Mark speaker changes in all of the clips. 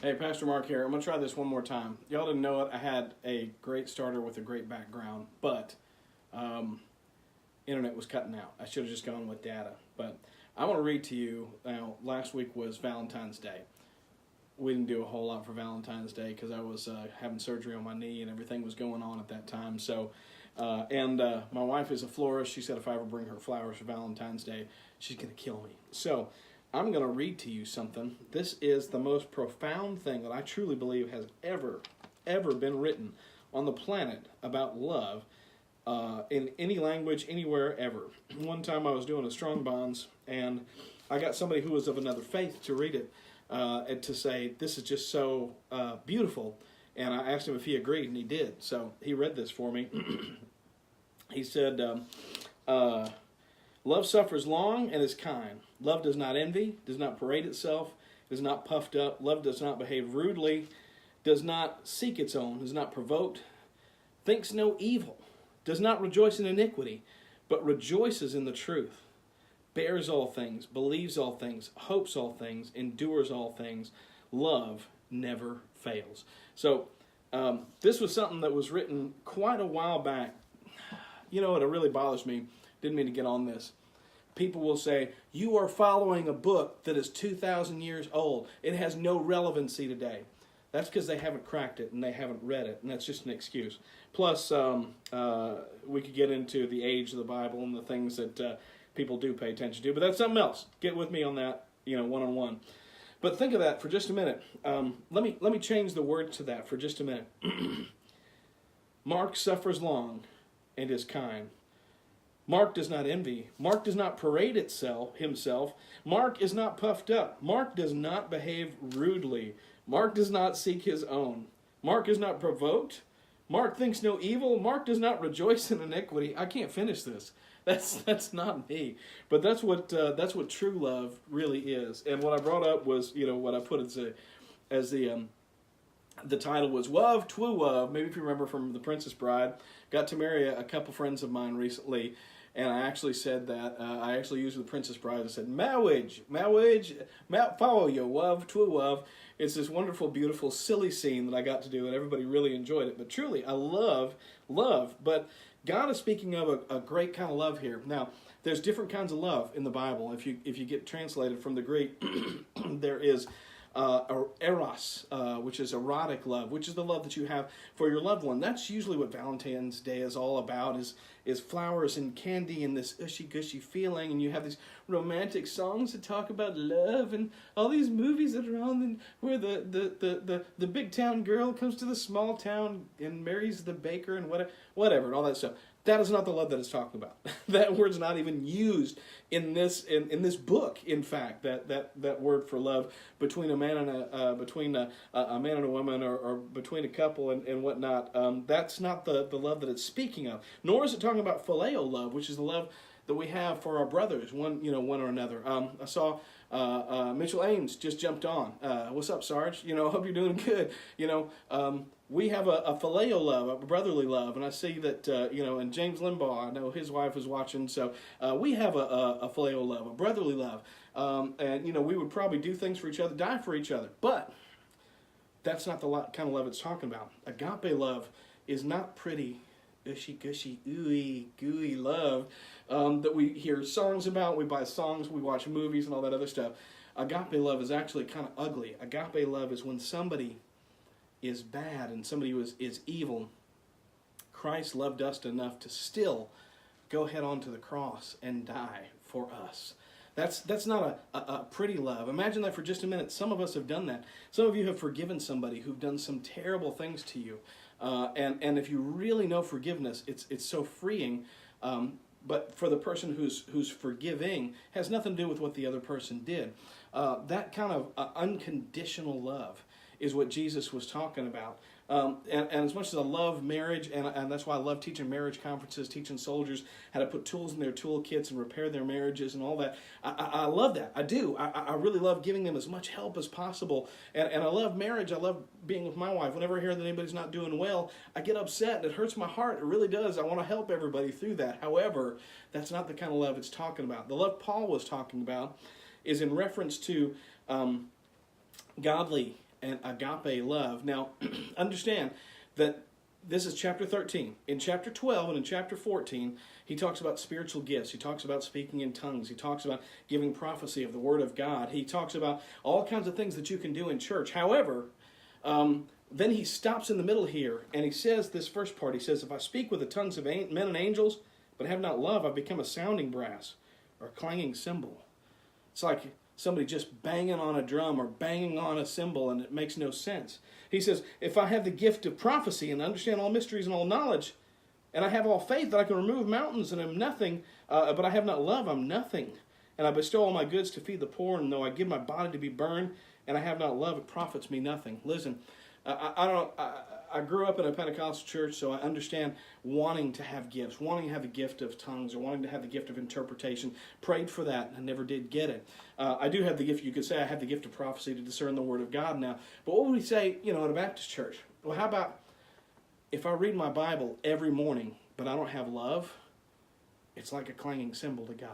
Speaker 1: Hey, Pastor Mark here. I'm going to try this one more time. Y'all didn't know it. I had a great starter with a great background, but internet was cutting out. I should have just gone with data. But I want to read to you. Now, last week was Valentine's Day. We didn't do a whole lot for Valentine's Day because I was having surgery on my knee and everything was going on at that time. So, my wife is a florist. She said if I ever bring her flowers for Valentine's Day, she's going to kill me. So, I'm going to read to you something. This is the most profound thing that I truly believe has ever been written on the planet about love in any language, anywhere, ever. One time I was doing a Strong Bonds, and I got somebody who was of another faith to read it and to say, this is just so beautiful. And I asked him if he agreed, and he did. So he read this for me. He said, love suffers long and is kind. Love does not envy, does not parade itself, is not puffed up. Love does not behave rudely, does not seek its own, is not provoked, thinks no evil, does not rejoice in iniquity, but rejoices in the truth, bears all things, believes all things, hopes all things, endures all things. Love never fails. So this was something that was written quite a while back. You know, it really bothers me. Didn't mean to get on this. People will say, you are following a book that is 2,000 years old. It has no relevancy today. That's because they haven't cracked it and they haven't read it, and that's just an excuse. Plus, we could get into the age of the Bible and the things that people do pay attention to, but that's something else. Get with me on that, one-on-one. But think of that for just a minute. Let me change the word to that for just a minute. Mark suffers long and is kind. Mark does not envy. Mark does not parade himself. Mark is not puffed up. Mark does not behave rudely. Mark does not seek his own. Mark is not provoked. Mark thinks no evil. Mark does not rejoice in iniquity. I can't finish this. That's not me. But that's what true love really is. And what I brought up was, what I put as the title was Love, True Love. Maybe if you remember from The Princess Bride. Got to marry a couple friends of mine recently, and I actually said that, I actually used The Princess Bride. I said, marriage, follow your love, true love. It's this wonderful, beautiful, silly scene that I got to do, and everybody really enjoyed it. But truly, I love love. But God is speaking of a great kind of love here. Now, there's different kinds of love in the Bible. If you get translated from the Greek, there is eros, which is erotic love, which is the love that you have for your loved one. That's usually what Valentine's Day is all about, is flowers and candy and this ushy-gushy feeling, and you have these romantic songs that talk about love and all these movies that are on where the big town girl comes to the small town and marries the baker and whatever and all that stuff. That is not the love that it's talking about. That word's not even used in this book. In fact, that word for love between a man and a man and a woman, or between a couple and whatnot. That's not the love that it's speaking of. Nor is it talking about phileo love, which is the love that we have for our brothers, one or another. I saw Mitchell Ames just jumped on. What's up, Sarge? Hope you're doing good. We have a phileo love, a brotherly love, and I see that, and James Limbaugh, I know his wife is watching, so we have a phileo love, a brotherly love, and, we would probably do things for each other, die for each other, but that's not the kind of love it's talking about. Agape love is not pretty, ushy-gushy, ooey, gooey love that we hear songs about, we buy songs, we watch movies and all that other stuff. Agape love is actually kind of ugly. Agape love is when somebody is bad and somebody is evil. Christ loved us enough to still go head on to the cross and die for us. That's not a pretty love. Imagine that for just a minute. Some of us have done that. Some of you have forgiven somebody who've done some terrible things to you. And if you really know forgiveness, it's so freeing. But for the person who's forgiving, has nothing to do with what the other person did. That kind of unconditional love is what Jesus was talking about. And as much as I love marriage, and that's why I love teaching marriage conferences, teaching soldiers how to put tools in their toolkits and repair their marriages and all that. I love that. I do. I really love giving them as much help as possible. And I love marriage. I love being with my wife. Whenever I hear that anybody's not doing well, I get upset. It hurts my heart. It really does. I want to help everybody through that. However, that's not the kind of love it's talking about. The love Paul was talking about is in reference to godly and agape love. Now, understand that this is chapter 13. In chapter 12 and in chapter 14, he talks about spiritual gifts. He talks about speaking in tongues. He talks about giving prophecy of the Word of God. He talks about all kinds of things that you can do in church. However, then he stops in the middle here, and he says this first part. He says, if I speak with the tongues of men and angels, but have not love, I've become a sounding brass or a clanging cymbal. It's like somebody just banging on a drum or banging on a cymbal, and it makes no sense. He says, if I have the gift of prophecy and understand all mysteries and all knowledge, and I have all faith that I can remove mountains and am nothing, but I have not love, I'm nothing. And I bestow all my goods to feed the poor, and though I give my body to be burned, and I have not love, it profits me nothing. Listen, I grew up in a Pentecostal church, so I understand wanting to have gifts, wanting to have the gift of tongues, or wanting to have the gift of interpretation. Prayed for that, and I never did get it. I do have the gift, you could say I have the gift of prophecy to discern the Word of God now. But what would we say, in a Baptist church? Well, how about if I read my Bible every morning, but I don't have love? It's like a clanging cymbal to God.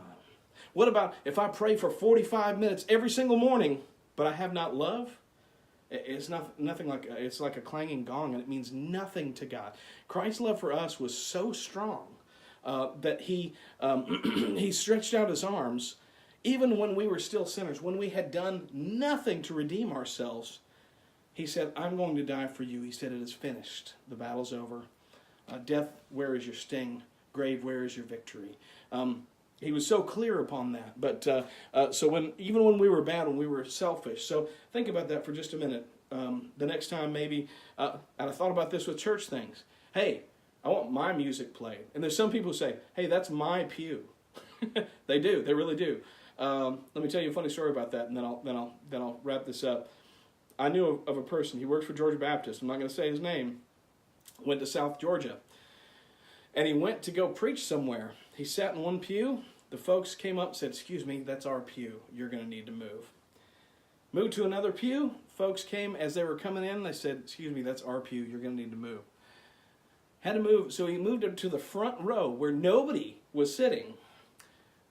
Speaker 1: What about if I pray for 45 minutes every single morning, but I have not love? It's nothing like it's like a clanging gong, and it means nothing to God. Christ's love for us was so strong that he he stretched out his arms, even when we were still sinners, when we had done nothing to redeem ourselves. He said, "I'm going to die for you." He said, "It is finished. The battle's over. Death, where is your sting? Grave, where is your victory?" He was so clear upon that. But so even when we were bad, when we were selfish. So think about that for just a minute. The next time maybe, and I thought about this with church things. Hey, I want my music played. And there's some people who say, hey, that's my pew. They do. They really do. Let me tell you a funny story about that, and then I'll wrap this up. I knew of a person. He works for Georgia Baptist. I'm not going to say his name. Went to South Georgia. And he went to go preach somewhere. He sat in one pew. The folks came up and said, excuse me, that's our pew. You're going to need to move. Moved to another pew. Folks came as they were coming in. They said, excuse me, that's our pew. You're going to need to move. Had to move. So he moved up to the front row where nobody was sitting.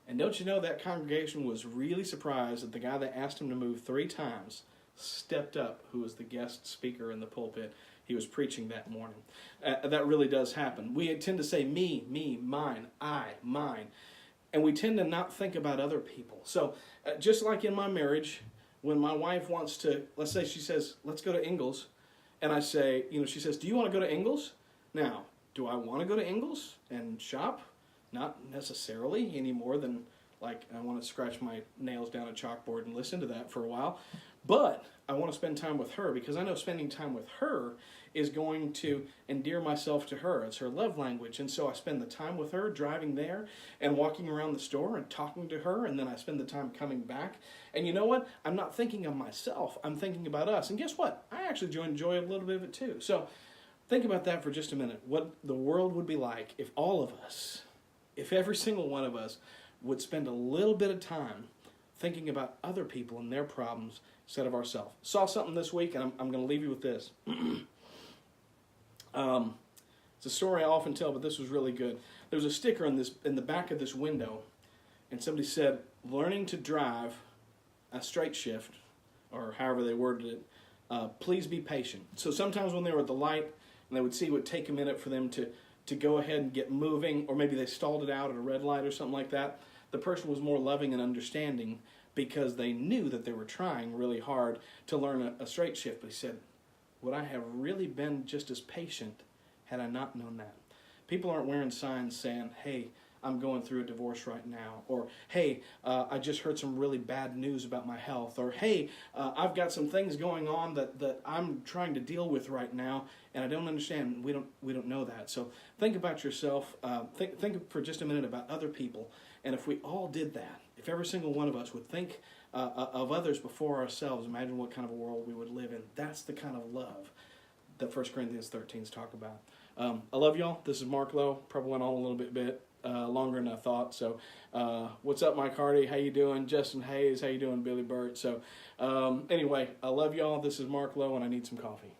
Speaker 1: And don't you know, that congregation was really surprised that the guy that asked him to move 3 times stepped up, who was the guest speaker in the pulpit. He was preaching that morning. That really does happen. We tend to say me, mine, I, mine. And we tend to not think about other people. So just like in my marriage, when my wife wants to, let's say she says, let's go to Ingles. And I say, she says, do you want to go to Ingles? Now, do I want to go to Ingles and shop? Not necessarily any more than like I want to scratch my nails down a chalkboard and listen to that for a while. But I want to spend time with her because I know spending time with her is going to endear myself to her. It's her love language. And so I spend the time with her driving there and walking around the store and talking to her. And then I spend the time coming back. And you know what? I'm not thinking of myself. I'm thinking about us. And guess what? I actually enjoy a little bit of it too. So think about that for just a minute. What the world would be like if all of us, if every single one of us would spend a little bit of time thinking about other people and their problems instead of ourselves. Saw something this week, and I'm going to leave you with this. It's a story I often tell, but this was really good. There was a sticker in the back of this window, and somebody said, learning to drive a straight shift, or however they worded it, please be patient. So sometimes when they were at the light, and they would see it would take a minute for them to go ahead and get moving, or maybe they stalled it out at a red light or something like that, the person was more loving and understanding because they knew that they were trying really hard to learn a straight shift. But he said, would I have really been just as patient had I not known that? People aren't wearing signs saying, hey, I'm going through a divorce right now, or hey, I just heard some really bad news about my health, or hey, I've got some things going on that I'm trying to deal with right now, and I don't understand. We don't know that. So think about yourself. Think for just a minute about other people, and if we all did that, if every single one of us would think of others before ourselves, imagine what kind of a world we would live in. That's the kind of love that 1 Corinthians 13 is talk about. I love y'all. This is Mark Lowe. Probably went on a little bit longer than I thought. So what's up, Mike Hardy? How you doing? Justin Hayes, how you doing? Billy Burt. So anyway, I love y'all. This is Mark Lowe, and I need some coffee.